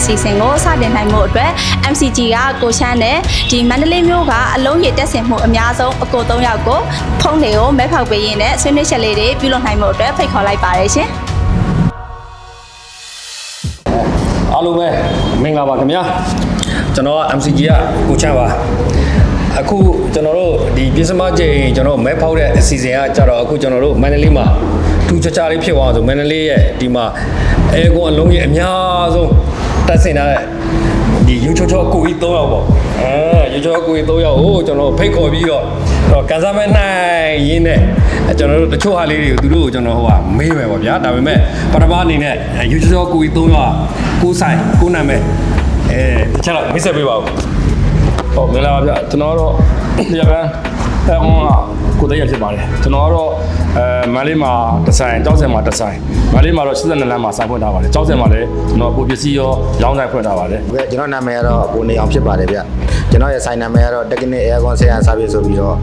အစီအစဉ်ကိုစတင်နိုင်မှုအတွက် MCG ကကိုချမ်းနဲ့ဒီမန္တလေးမြို့ကအလုံးရည်တက်ဆင်မှုအများဆုံးအကို3ယောက်ကိုဖုန်းတွေကိုမဲဖောက်ပေးရင်းနဲ့ဆွေးနွေးချက်လေးတွေပြုလုပ်နိုင်မှုအတွက်ဖိတ်ခေါ်လိုက်ပါတယ်ရှင်အားလုံးပဲမင်္ဂလာပါခင်ဗျာကျွန်တော်က MCG ကကိုချမ်းပါအခုကျွန်တော်တို့ဒီပြည်စမကျိန်ကျွန်တော်မဲဖောက်တဲ့အစီအစဉ်ကကြတော့အခုကျွန်တော်တို့မန္တလေးမှာထူးခြားခြားလေးဖြစ်သွားအောင်ဆိုမန္တလေးရဲ့ဒီမှာအဲကွန်အလုံးကြီးအများဆုံးတက်ဆင်ထားတဲ့ဒီယူချောချောကိုကြီး3ယောက်ပေါ့ယူချောကိုကြီး3ယောက်ကိုကျွန်တော်ဖိတ်ခေါ်ပြီးတော့ကန်စားမဲနိုင်ရင်းနဲ့ကျွန်တော်တို့တချို့ဟာလေးတွေကိုသူတို့ကိုကျွန်တော်ဟိုကမေးမယ်ပေါ့ဗျာဒါပေမဲ့ပထမအနေနဲ့ယူချောကိုကြီး3ယောက်ကိုဆိုင်ကိုနာမည်တခြားတော့မိတ်ဆက်ပေးပါဦးဟုတ်မင်္ဂလာပါဗျကျွန်တော်တော့ရပန်းကိုတရဖြစ်ပါတယ်ကျွန်တော်ကတော့မန္တလေးမှာဒီဇိုင်းကျောက်ဆယ်မှာဒီဇိုင်းမန္တလေးမှာတော့82လမ်းမှာစိုက်ဖွင့်ထားပါတယ်ကျောက်ဆယ်မှာလည်းကျွန်တော်ပိုပစ္စည်းရောရောင်းဆိုင်ဖွင့်ထားပါတယ်ဟုတ်ကဲ့ကျွန်တော်နာမည်ကတော့ကိုနေအောင်ဖြစ်ပါတယ်ဗျကျွန်တော်ရဲ့ဆိုင်နာမည်ကတော့ Technical Aircon Sales Service ဆိုပြီးတော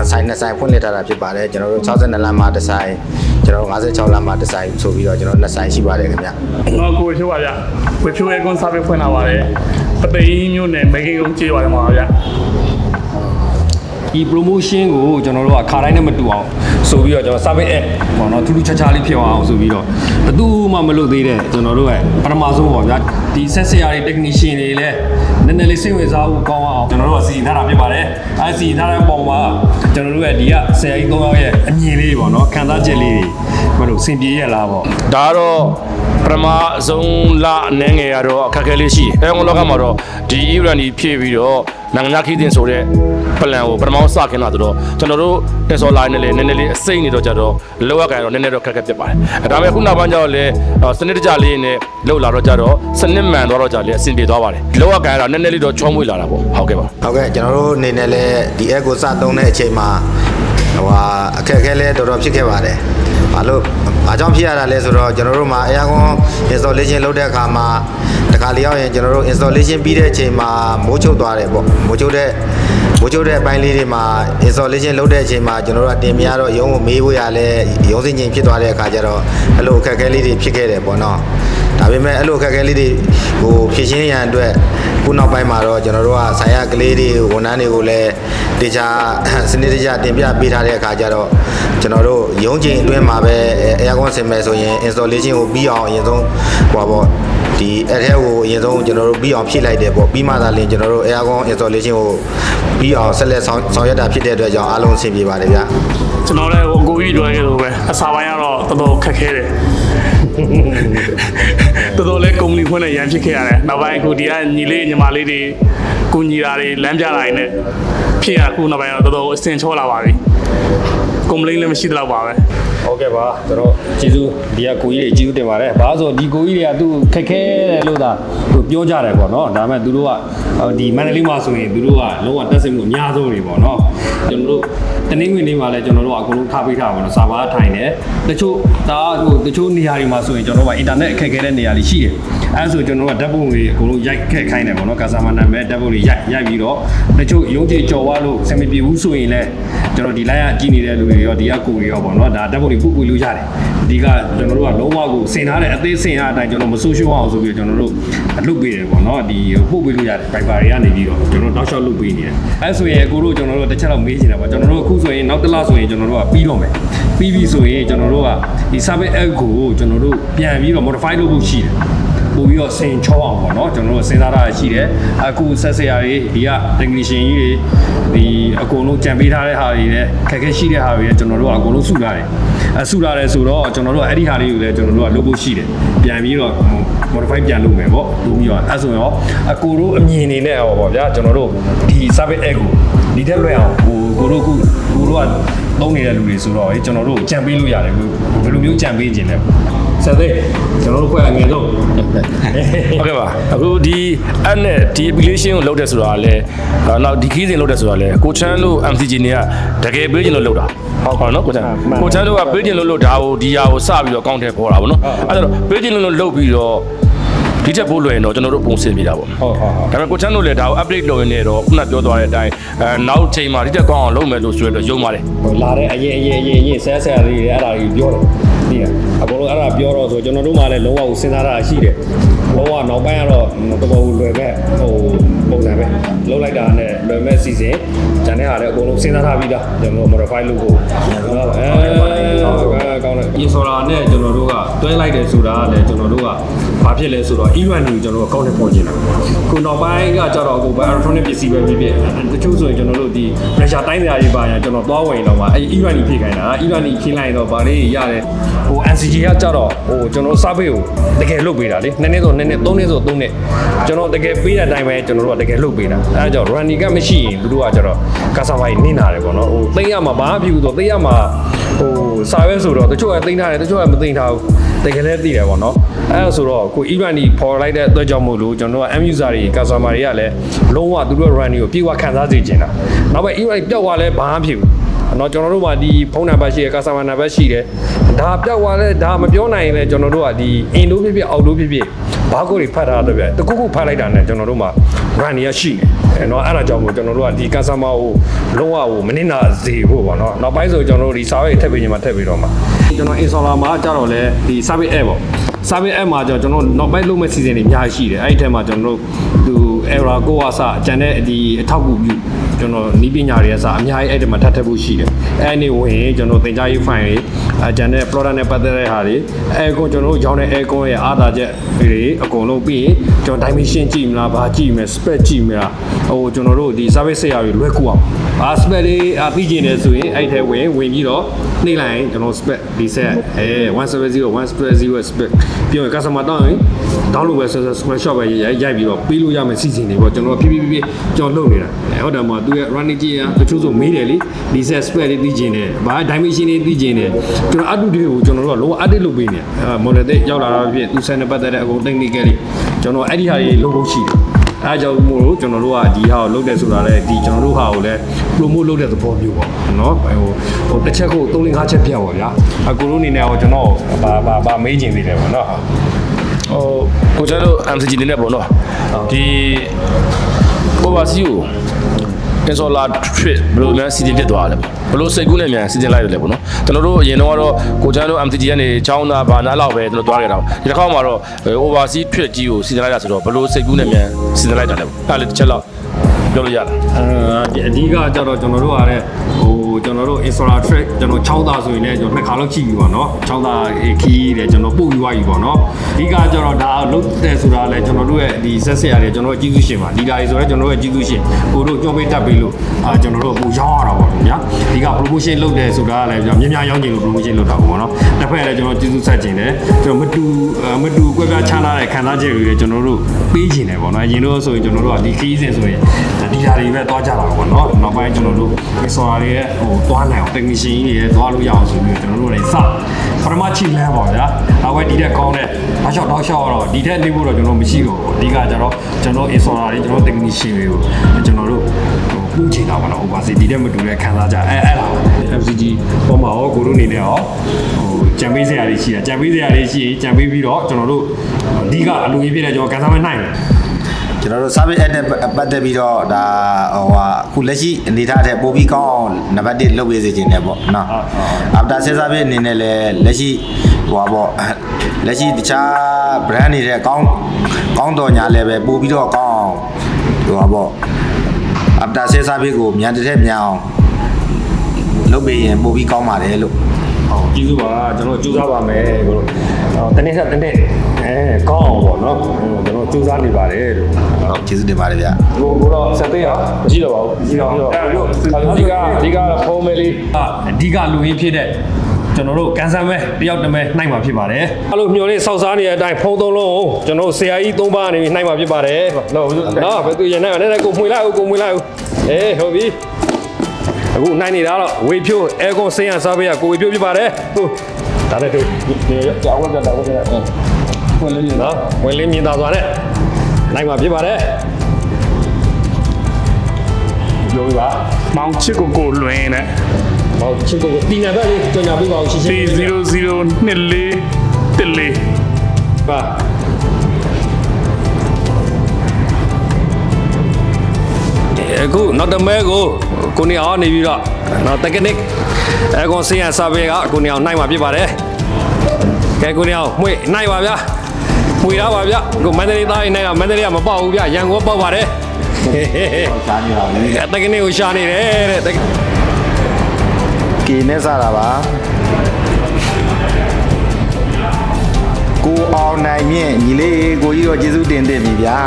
့ဆိုင်နှစ်ဆိုင်ဖွင့်လှစ်ထားတာဖြစ်ပါတယ်ကျွန်တော်တို့62လမ်းမှာဒီဇိုင်းကျွန်တော်တို့56လမ်းမှာဒီဇိုင်းဆိုပြီးတော့ကျွန်တော်နှစ်ဆိုင်ရှိပါတယ်ခင်ဗျကျွန်တော်ကိုဖြိုးပါဗျကိုဖြိုး Aircon Service ဖွင့်ထားပါတယ်ပသိမ်မြို့နယ်မေကိန်းကုန်းကျေးရွာထဲမှာပါဗျဒီ promotion ကိုကျွန်တော်တို့ကခါတိုင်းနဲ့မတူအောင်ဆိုပြီးတော့ကျွန်တော် service app ပေါ့နော်ထူးထူးခြားခြားလေးဖြစ်အောင်ဆိုပြီးတော့ဘယ်သူမှမလုပ်သေးတဲ့ကျွန်တော်တို့ရဲ့ပထမဆုံးပေါ့ဗျာဒီ set ဆရာတွေ technician တွေလည်းနည်းနည်းလေးစိတ်ဝင်စားဖို့ကောင်းအောင်ကျွန်တော်တို့ကစီစဉ်ထားတာဖြစ်ပါတယ်အဲစီစဉ်ထားတဲ့ပုံမှာကျွန်တော်တို့ရဲ့ဒီကဆရာကြီး3ယောက်ရဲ့အမြင်လေးပေါ့နော်ခံစားချက်လေးတွေဘယ်လိုစင်ပြေရလားပေါ့ဒါကတော့ပထမဆုံးလအနေငယ်ရတော့အခက်အခဲလေးရှိတယ်အဲလောကမှာတော့ဒီ event ကြီးဖြည့်ပြီးတော့နိုင်ငံခီးတင်ဆိုတဲ့ plan ကိုပထမစခင်လာတော့ကျွန်တော်တို့တက်စော် line နဲ့လည်းနည်းနည်းလေးအစိမ့်နေတော့ကြတော့လောက်ရကန်တော့နည်းနည်းတော့ခက်ခဲဖြစ်ပါတယ်ဒါပေမဲ့ခုနောက်ပိုင်းကျတော့လည်းစနစ်တကျလေးနဲ့လောက်လာတော့ကြတော့စနစ်မှန်သွားတော့ကြလည်းအဆင်ပြေသွားပါတယ်လောက်ရကန်ကတော့နည်းနည်းလေးတော့ချောမွေ့လာတာပေါ့ဟုတ်ကဲ့ပါဟုတ်ကဲ့ကျွန်တော်တို့အနေနဲ့လည်းဒီ app ကိုစသုံးတဲ့အချိန်မှာအခက်အခဲလည်းတော်တော်ဖြစ်ခဲ့ပါတယ်ဘာကြောင့်ဖြစ်ရတာလဲဆိုတော့ကျွန်တော်တို့မှာ Aircon installation လုပ်တဲ့အခါမှာတခါလေရောက်ရင်ကျွန်တော်တို့ installation ပြီးတဲ့အချိန်မှာမိုးချုပ်သွားတယ်ပေါ့မိုးချုပ်တဲ့အပိုင်းလေးတွေမှာ installation လုပ်တဲ့အချိန်မှာကျွန်တော်တို့ကတင်ပြရတော့ရုံးကိုမေးဖို့ရလဲရုံးစင်ချင်းဖြစ်သွားတဲ့အခါကျတော့အဲ့လိုအခက်အခဲလေးတွေဖြစ်ခဲ့တယ်ပေါ့နော်ဒါပေမဲ့အဲ့လိုအခက်အခဲလေးတွေကိုဖြည့်ရှင်းရန်အတွက်ခုနောက်ပိုင်းမှာတော့ကျွန်တော်တို့ကဆိုင်ရကလေးတွေဝန်ထမ်းတွေကိုလည်းတေချာစနစ်တကျတင်ပြပေးထားတဲ့အခါကျတော့ကျွန်တော်တို့ရုံးချိန်အတွင်းမှာပဲ Aircon ဆင်မယ်ဆိုရင် installation ကိုပြီးအောင်အရင်ဆုံးဒီအဲ့ထဲကိုအရင်ဆုံးကျွန်တော်တို့ပြီးအောင်ဖြည့်လိုက်တယ်ပေါ့ပြီးမှသာလျှင်ကျွန်တော်တို့ Aircon installation ကိုပြီးအောင်ဆက်လက်ဆောင်ရွက်တာဖြစ်တဲ့အတွက်ကြောင့်အားလုံးအဆင်ပြေပါတယ်ဗျာကျွန်တော်လည်းကိုကြီးတွေ့ခဲ့လို့ပဲအစာပိုင်းကတော့တော်တော်ခက်ခဲတယ်တော်တော်လေးကုမ္ပဏီဖွင့်နေရန်ဖြစ်ခဲ့ရတယ်နောက်ပိုင်းအခုဒီကညီလေးညီမလေးတွေကူညီတာတွေလမ်းပြတာတွေနဲ့ဖြစ်ရအခုနောက်ပိုင်းတော့တော်တော်အဆင်ချောလာပါပြီကွန်ပလိန်းလည်းမရှိတော့ပါပဲဟုတ်ကဲ့ပါကျွန်တော်ကျေးဇူးဒီကကိုကြီးတွေကျေးဇူးတင်ပါတယ်ဘာလို့ဆိုဒီကိုကြီးတွေကသူခက်ခဲတယ်လို့သာသူပြောကြတယ်ပေါ့နော်ဒါပေမဲ့သူတို့ကဒီမန္တလေးမှာဆိုရင်သူတို့ကလုံးဝတက်ဆင်မှုအများဆုံးတွေပေါ့နော်ကျွန်တော်တို့တနင်္ဂနွေနေ့မှာလည်းကျွန်တော်တို့ကအကုန်လုံးထားပေးထားပါတော့စာပါထိုင်တယ်တချို့တချို့နေရာတွေမှာဆိုရင်ကျွန်တော်တို့ကအင်တာနက်အခက်ခဲတဲ့နေရာတွေရှိတယ်အဲဆိုကျွန်တော်တို့ကဓာတ်ပုံတွေအကုန်လုံးရိုက်ခက်ခိုင်းတယ်ပေါ့နော်ကာစာမနာမဲ့ဓာတ်ပုံတွေရိုက်ပြီးတော့တချို့ရုံးချေကြော်သွားလို့စင်မပြေဘူးဆိုရင်လည်းကျွန်တော်ဒီ line ကကြည့်နေတဲ့လူတွေရောဒီကကိုတွေရောပေါ့နော်ဒါဓာတ်ပုံတွေပုတ်လို့ရတယ်ဒီကကျွန်တော်တို့ကလုံးဝကိုစင်ထားတဲ့အသေးစင်ရအတိုင်းကျွန်တော်မဆိုးရှုံးအောင်ဆိုပြီးကျွန်တော်တို့လုတ်ပေးတယ်ပေါ့နော်ဒီပို့ပေးလို့ရတယ် Viber တွေကနေပြီးတော့ကျွန်တော်တောက်လျှောက်လုတ်ပေးနေတယ်အဲဆိုရင်ကိုတို့ကျွန်တော်တို့တစ်ချက်တော့မေးချင်တာပေါ့ကျွန်တော်တို့အခုဆိုရင်နောက်တစ်လဆိုရင်ကျွန်တော်တို့ကပြီးတော့မယ်ပြီးပြီဆိုရင်ကျွန်တော်တို့ကဒီ service app ကိုကျွန်တော်တို့ပြန်ပြီးတော့ modify လုပ်ဖို့ရှိတယ်ပို့ပြီးတော့စင်ချောအောင်ပေါ့နော်ကျွန်တော်တို့စဉ်းစားထားတာရှိတယ်အခုဆက်ဆရာတွေဒီက technician ကြီးတွေဒီအကုန်လုံးကြံပေးထားတဲ့ဟာတွေနဲ့ခက်ခဲရှိတဲ့ဟာတွေနဲ့ကျွန်တော်တို့ကအကုန်လုံးစုထားတယ်စုထားတယ်ဆိုတော့ကျွန်တော်တို့အဲ့ဒီဟာလေးကိုလည်းကျွန်တော်တို့ကလုပ်ဖို့ရှိတယ်ပြန်ပြီးတော့ modify ပြန်လုပ်မယ်ပေါ့လုပ်ပြီးတော့အဲ့ဆိုရင်အကိုတို့အမြင်နေနဲ့ပေါ့ဗျာကျွန်တော်တို့ဒီ service app ကိုဒီထက်လွယ်အောင်ကိုတို့ကသုံးနေတဲ့လူတွေဆိုတော့ကျွန်တော်တို့ကြံပေးလို့ရတယ်ဘယ်လိုမျိုးကြံပေးခြင်းလဲဆက်သေးကျွန်တော်တို့ဖွဲ့အငယ်ဆုံးဟုတ်ကဲ့ပါအခုဒီ app နဲ့ဒီ application ကိုလုပ်တယ်ဆိုတာလည်းနောက်ဒီခီးစဉ်လုပ်တယ်ဆိုတာလည်းကိုချမ်းတို့ MCG တွေကတကယ်ပေးခြင်းလို့လုပ်တာဟုတ်နော်ကိုချမ်းတို့ကပေးခြင်းလို့ဒါကိုဒီဟာကိုစပြီးတော့ကောင်းတယ်ပေါ်တာဗောနော်အဲ့တော့ပေးခြင်းလို့လုပ်ပြီးတော့ဒီချက်ပို့လွယ်ရင်တော့ကျွန်တော်တို့ပုံစံပြတာပေါ့ဟုတ်ဒါပေမဲ့ကိုချမ်းတို့လည်းဒါကို update လုပ်ရင်လည်းတော့ခုနပြောသွားတဲ့အတိုင်းနောက်ချိန်မှာဒီချက်ကောင်းအောင်လုပ်မယ်လို့ဆိုရတော့ယုံပါတယ်လာတဲ့အရင်ဆဲလေးတွေအဲ့ဒါကြီးပြောတယ် ဒီအကုန်လုံးအဲ့ဒါပြောတော့ဆိုကျွန်တော်တို့မှလည်းလုံးဝကိုစဉ်းစားတာရှိတယ်လုံးဝနောက်ပိုင်းကတော့တော်တော်လွယ်ပဲဟိုပုံစံပဲလုံးလိုက်တာနဲ့လွယ်မဲ့စီစဉ်ဂျန်တဲ့ဟာလည်းအကုန်လုံးစဉ်းစားထားပြီးသားကျွန်တော် modify လုပ်ဖို့ကောင်းတယ်ဒီဆိုတာနဲ့ကျွန်တော်တို့ကတွဲလိုက်တယ်ဆိုတာကလည်းကျွန်တော်တို့ကဘာဖြစ်လဲဆိုတော့ event ကိုကျွန်တော်တို့အကောင့်နဲ့ပေါ်ကျင်တာခုနောက်ပိုင်းကကြတော့အခု electronic ပစ္စည်းပဲဖြစ်ဖြစ်တချို့ဆိုရင်ကျွန်တော်တို့ဒီ pressure တိုင်းစရာတွေပါရင်ကျွန်တော်သွားဝင်တော့မှာအဲ event ကြီးဖြစ်ခိုင်းတာ event ကြီးခင်းလိုက်တော့ဗာလေးရတယ်ဟို NCG ကကြတော့ဟိုကျွန်တော် survey ကိုတကယ်လုပ်ပေးတာလေ2နှစ်ဆို2နှစ်3နှစ်ဆို3နှစ်ကျွန်တော်တကယ်ပေးတဲ့အတိုင်းပဲကျွန်တော်တို့ကတကယ်လုပ်ပေးတာအဲဒါကြောင့် running ကမရှိရင်သူတို့ကကြတော့ customer နင်းလာတယ်ပေါ့နော်ဟိုသိရမှာဘာမှဖြစ်ဘူးဆိုသိရမှာဟိုစာရွက်ဆိုတော့တချို့ကသိမ်းထားတယ်တချို့ကမသိမ်းထားဘူးတကယ်လည်းသိတယ်ပေါ့နော်အဲဒါဆိုတော့ကို event ကြီးပေါ်လိုက်တဲ့အတွက်ကြောင့်မို့လို့ကျွန်တော်တို့က M user တွေ customer တွေကလည်းလုံးဝသူတို့ running ကိုပြေဝခံစားစေချင်တာနောက်ပဲ event ပျောက်သွားလဲဘာမှဖြစ်ဘူးနော်ကျွန်တော်တို့မှာဒီဖုန်းနံပါတ်ရှိတယ် customer နံပါတ်ရှိတယ်ဒါပျောက်သွားလဲဒါမပြောနိုင်ရင်လည်းကျွန်တော်တို့ကဒီ in လို့ဖြစ်ဖြစ်out လို့ဖြစ်ဖြစ်ဘာကိုတွေဖတ်ထားတော့ပြတခုခုဖတ်လိုက်တာနဲ့ကျွန်တော်တို့မှာ running ရရှိတယ်နော်အဲ့ဒါကြောင့်မို့ကျွန်တော်တို့ကဒီ customer ကိုလုံးဝကိုမနစ်နာစေဖို့ပေါ့နော်နောက်ပိုင်းဆိုကျွန်တော်တို့ဒီ service ထည့်ပေးခြင်းမှာထည့်ပေးတော့မှာကျွန်တော် installer မှာကြတော့လဲဒီ service app ပေါ့ service app မှာကျွန်တော်နောက်ပိုင်းလုပ်မဲ့ season တွေအများကြီးရှိတယ်အဲ့ဒီထဲမှာကျွန်တော်တို့သူ error ကိုအစအကျန်တဲ့ဒီအထောက်အကူပြုကျွန်တော်နီးပညာတွေအစအများကြီးအဲ့ဒီမှာထပ်ထပ်ဖို့ရှိတယ်အဲ့ဒီဝင်ရင်ကျွန်တော်သင်ကြားရေး file တွေအကျန်တဲ့ product နဲ့ပတ်သက်တဲ့ဟာတွေaircon ကျွန်တော်တို့ရောင်းတဲ့ aircon ရဲ့အားသာချက်တွေအကုန်လုံးပြီးရင်ကျွန်တော် dimension ကြည့်မလားဘာကြည့်မလဲ spec ကြည့်မလားဟိုကျွန်တော်တို့ဒီ service ဆရာတွေလွယ်ကူအောင်spec တွေသိကျင်တယ်ဆိုရင်အဲ့ထဲဝင်ပြီးတော့နှိမ့်လိုက်ရင်ကျွန်တော် spec ဒီ set 170 spec ပြောရင် customer တောင်းရင် download ပဲ screenshot ပဲရိုက်ပြီးတော့ပေးလို့ရမယ်စီစဉ်နေပေါ့ကျွန်တော်ဖြည်းဖြည်းကျွန်တော်လုပ်နေတာဟုတ်တယ်မှာသူရဲ့ running ကြည့်ရတချို့ဆိုမေးတယ်လေဒီ set spec တွေသိကျင်တယ်ဘာ dimension တွေသိကျင်တယ်ကျွန်တော် up to date ကိုကျွန်တော်တို့ကလော update လုပ်ပေးနေ model တွေရောက်လာတာဖြစ်သူဆက်နေပတ်သက်တဲ့အကုန် technical တွေကျွန်တော်အဲ့ဒီဟာတွေလုပ်ဖို့ရှိတယ်အဲအကြောင်းမို့လို့ကျွန်တော်တို့ကဒီဟာကိုလုပ်တယ်ဆိုတာလည်းဒီကျွန်တော်တို့ဟာကိုလည်း promote လုပ်တဲ့သဘောမျိုးပေါ့နော်ဟိုတစ်ချက်ကို3 5ချက်ပြတ်ပါဗျာအကိုတို့အနေနဲ့တော့ကျွန်တော်ဘာမေးချင်သေးတယ်ပေါ့နော်ဟိုကိုကျွန်တော် MCG နေနဲ့ပေါ့နော်ဒီ overseas ကိုတင်စောလာ trip ဘယ်လိုများစီစဉ်ဖြစ်သွားလဲဘယ်လိုစိတ်ကူးနဲ့မြန်စီစဉ်လိုက်ရလဲပေါ့နော်ကျွန်တော်တို့အရင်တော့ကိုကျွန်တော် MCG ကနေချောင်းသားဘာနာလောက်ပဲကျွန်တော်သွားခဲ့တာဒီတစ်ခါမှတော့ overseas trip ကြီးကိုစီစဉ်လိုက်တာဆိုတော့ဘယ်လိုစိတ်ကူးနဲ့မြန်စီစဉ်လိုက်တာလဲအဲ့လေတစ်ချက်လောက်ပြောလို့ရလားအဓိကကြတော့ကျွန်တော်တို့ကလည်းဟိုကျွန်တော်တို့ installer track ကျွန်တော်6သားဆိုရင်လည်းကျွန်တော်2ခါလောက်ကြည့်ပြီပေါ့နော်6သားခီးတယ်ကျွန်တော်ပို့ပြီးသွားပြီပေါ့နော်အဓိကကြတော့ဒါလုတ်တယ်ဆိုတာလည်းကျွန်တော်တို့ရဲ့ဒီဆက်ဆက်ရတယ်ကျွန်တော်တို့ကြီးစုရှင်ပါဒီဒါတွေဆိုတော့ကျွန်တော်တို့ရဲ့ကြီးစုရှင်ကိုတို့ကြောပေးတတ်ပေးလို့ကျွန်တော်တို့ပို့ရောင်းရတာပေါ့ဗျာအဓိက promotion လုပ်တယ်ဆိုတာလည်းကျွန်တော်များများရောင်းချင်လို့ promotion လုပ်တာပေါ့နော်တစ်ဖက်လည်းကျွန်တော်ကြီးစုဆက်ချင်တယ်ကျွန်တော်မတူကွဲပြားခြားလာတဲ့ခံစားချက်တွေလည်းကျွန်တော်တို့ပေးချင်တယ်ပေါ့နော်အရင်တော့ဆိုရင်ကျွန်တော်တို့ကဒီခီးစဉ်ဆိုရင်ဒီဓာတ်တွေပဲသွားကြတာပေါ့နော်နောက်ပိုင်းကျွန်တော်တို့ installer တွေရဲ့ဟိုသွားနိုင်အောင် technician တွေရဲ့သွားလို့ရအောင်ဆိုပြီးကျွန်တော်တို့လည်းစပထမချိလန်းပါဗျာနောက်ပိုင်းဒီတက်ကောင်းတဲ့တောက်လျှောက်တော့ဒီထက်နေဖို့တော့ကျွန်တော်မရှိတော့ဘူးအဓိကကျတော့ကျွန်တော် installer တွေကျွန်တော် technician တွေကိုကျွန်တော်တို့ပူးချင်တာပေါ့နော် overseas ဒီတက်မတူတဲ့ခံစားကြအဲ့ဒါ MCG ပေါ်မှာရောကိုတို့အနေနဲ့ရောဟိုကြံပေးစရာတွေရှိတာကြံပေးစရာတွေရှိရင်ကြံပေးပြီးတော့ကျွန်တော်တို့အဓိကအလူကြီးဖြစ်တဲ့ကျွန်တော်ကန်ဆယ်မဲ့နိုင်တယ်ကျွန်တော်တို့ service app နဲ့ပတ်သက်ပြီးတော့ဒါဟိုအခုလက်ရှိအနေထားတဲ့ပို့ပြီးကောင်းအောင်နံပါတ်1လုပ်ပေးစေချင်တယ်ပေါ့နော် after sales service အနေနဲ့လည်းလက်ရှိဟိုပေါ့လက်ရှိတခြား brand တွေတဲ့ကောင်းတော်ညာလည်းပဲပို့ပြီးတော့ကောင်းအောင်ဟိုပေါ့ after sales service ကိုမြန်တဲ့မြန်အောင်လုပ်ပေးရင်ပို့ပြီးကောင်းပါတယ်လို့ဟုတ်ကျေးဇူးပါကျွန်တော်ကြိုးစားပါမယ်ကိုတို့တနေ့ဆက်တနေ့ကောင်းအောင်ပေါ့နော်ကျွန်တော်ကြိုးစားနေပါတယ်လို့ဟုတ်ကျေးဇူးတင်ပါတယ်ဗျာကိုတော့ဆက်သေးအောင်မရှိတော့ပါဘူးမရှိတော့ဒီကဖုန်းမဲလေးအဓိကလူရင်းဖြစ်တဲ့ကျွန်တော်တို့ကန်ဆယ်မဲတယောက်တမဲနှိုက်မှာဖြစ်ပါတယ်အဲ့လိုမျှော်လင့်စောက်စားနေတဲ့အတိုင်းဖုန်းသုံးလုံးကျွန်တော်ဆရာကြီး3ပါးနေပြီးနှိုက်မှာဖြစ်ပါတယ်နော်ဘယ်သူရင်နဲ့လည်းကိုမှွေလိုက်အောင်ဟုတ်ပြီအခုနိုင်နေတာတော့ဝေဖြိုးအဲကွန်ဆေးရန်စားပေးရကိုဝေဖြိုးဖြစ်ပါတယ်ဟုတ်ဒါနဲ့တို့ကြောက်တော့ဝင်လင်းနော်ဝင်လင်းမြင်သာစွာနဲ့နိုင်မှာဖြစ်ပါတယ်ပြောပြပါမောင်ချစ်ကိုလွင်နဲ့မောင်ချစ်ကိုတီနံပါတ်လေးကြော်ညာပေးပါဦးရှင်းရှင်း002414ပါအခုနောက်တစ်မဲကိုနေအောင်နေပြီးတော့နောက် technique အဲကွန်ဆေးရန်စားပေးကကိုနေအောင်နိုင်မှာဖြစ်ပါတယ် ကဲကိုနေအောင်မှွေနိုင်ပါဗျာမှွေသားပါဗျာကိုမန္တလေးသားရင်နိုင်တာမန္တလေးကမပေါက်ဘူးဗျာရန်ကုန်ပေါက်ပါတယ်ရှာနေပါဘူးတကနေ့ကိုရှာနေတယ်တဲ့ ကီနဲ့စားတာပါကိုအောင်နိုင်မြင့်ညီလေးကိုကြီးတော့ကျေးဇူးတင်ပြီဗျာ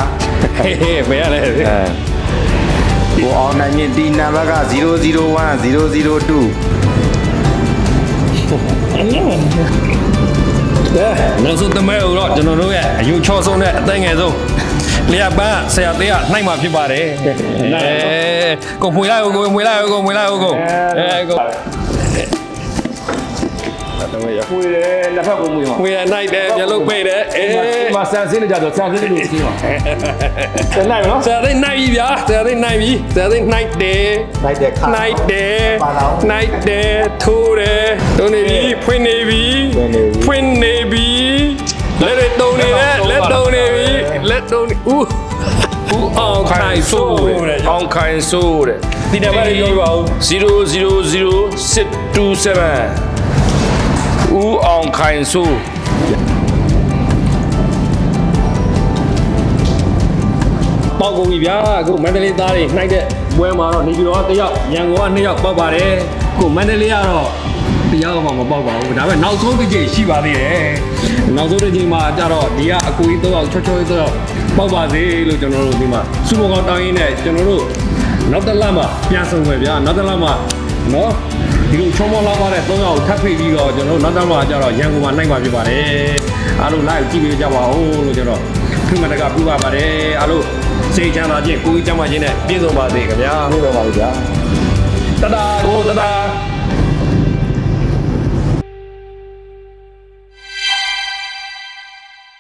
ဟေးဘယ်ရလဲ ကိုအောင်နိုင်မြင့်ဒီနံပါတ်က001 002 နောက်ဆုံးတမဲတော့ကျွန်တော်တို့ရဲ့အယူချောဆုံးနဲ့အသက်ငယ်ဆုံးလျက်ပန်းဆရာသေးကနိုင်မှာဖြစ်ပါတယ်ကိုမွေလိုက်ကိုမွေလိုက်ကိုမွေလိုက်ကိုကို ဝေးတယ်လက်ဖက်ကိုမွေးမှာ မွေနိုင်တယ်မျက်လုံးပိတ်တယ်အေး ဒီမှာဆန်စင်းနေကြတော့ဆန်စင်းလို့စီးမှာဆန်နိုင်မနော် ဆရာသေးနိုင်ပြီဗျာဆရာသေးနိုင်ပြီဆရာသေးနိုင်တယ် လိုက်တဲ့ခါ နိုင်တယ်နိုင်တယ်ထိုးတယ်တုံးနေပြီဖွင့်နေပြီဖွင့်နေပြီလက်တွေတုံးနေတယ်လက်တုံးနေပြီလက်တုံးနေဦးအောင်ခိုင်ဆိုးတယ် အောင်ခိုင်ဆိုးတဲ့ ဒီနံပါတ်လေးပြောပြပါဦး 000627ဦးအောင်ခိုင်ဆိုး ပေါက်ကုန်ပြီဗျာအခုမန္တလေးသားတွေနှိုက်တဲ့ပွဲမှာတော့နေပြည်တော်က1ယောက်ရန်ကုန်က2ယောက်ပေါက်ပါတယ်အခုမန္တလေးကတော့1ယောက်မှမပေါက်ပါဘူးဒါပေမဲ့နောက်ဆုံးတစ်ချိန်ရှိပါသေးတယ်နောက်ဆုံးတစ်ချိန်မှာကြတော့ဒီကအကူကြီး3ယောက်ချောချော3ယောက်ပေါက်ပါစေလို့ကျွန်တော်တို့ဒီမှာစူပေါ်ကောင်တောင်းရင်းနဲ့ကျွန်တော်တို့နောက်တစ်လမှာပြန်ဆုံပဲဗျာနောက်တစ်လမှာနော်ဒီလိုချုံမောလာပါတဲ့3ယောက်ထပ်ဖိတ်ပြီးတော့ကျွန်တော်တို့နောက်တစ်လမှာကြတော့ရန်ကုန်မှာနိုင်မှာဖြစ်ပါတယ်အားလုံး live ကြည့်ပေးကြပါဦးလို့ကျွန်တော်ဖိမတကပြုပါပါတယ်အားလုံးစေချမ်းသာခြင်းကိုကြီးချမ်းသာခြင်းနဲ့ပြည့်စုံပါစေခင်ဗျာ လို့ပါပါဗျာ တဒါကိုတဒါ